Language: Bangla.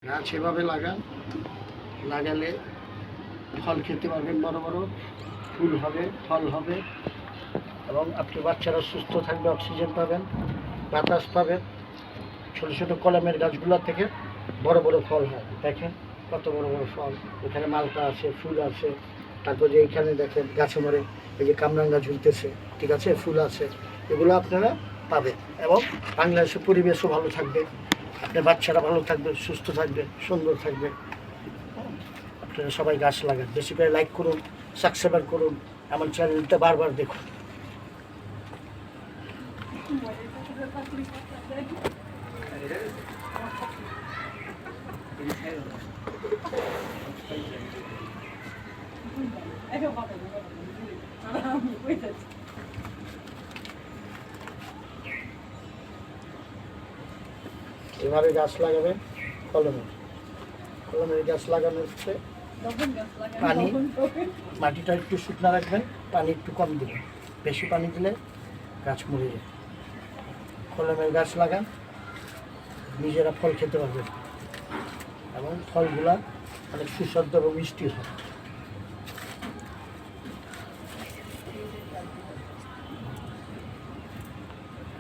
গাছ এভাবে লাগান, লাগালে ফল খেতে পারবেন, বড় বড় ফুল হবে, ফল হবে, এবং আপনি বাচ্চারা সুস্থ থাকবে, অক্সিজেন পাবেন, বাতাস পাবেন। ছোটো ছোটো কলমের গাছগুলো থেকে বড় বড় ফল হয়, দেখেন কত বড় বড় ফল। এখানে মালটা আছে, ফুল আছে, তারপর যে এইখানে দেখেন গাছে মরে এই যে কামরাঙ্গা ঝুলতেছে, ঠিক আছে, ফুল আছে, এগুলো আপনারা পাবেন। এবং বাংলাদেশের পরিবেশও ভালো থাকবে, আপনার বাচ্চারা ভালো থাকবে, সুস্থ থাকবে, সুন্দর থাকবে। আপনারা সবাই গাছ লাগান, বেশি করে লাইক করুন, সাবস্ক্রাইব করুন, আমার চ্যানেলটা বারবার দেখুন। এভাবে গাছ লাগাবেন, কলমের গাছ লাগানো হচ্ছে। পানি, মাটিটা একটু শুকনো রাখবেন, পানি একটু কম দিবেন, বেশি পানি দিলে গাছ মরে যায়। কলমের গাছ লাগান, নিজেরা ফল খেতে পারবেন, এবং ফলগুলা অনেক সুস্বাদু এবং মিষ্টি হয়।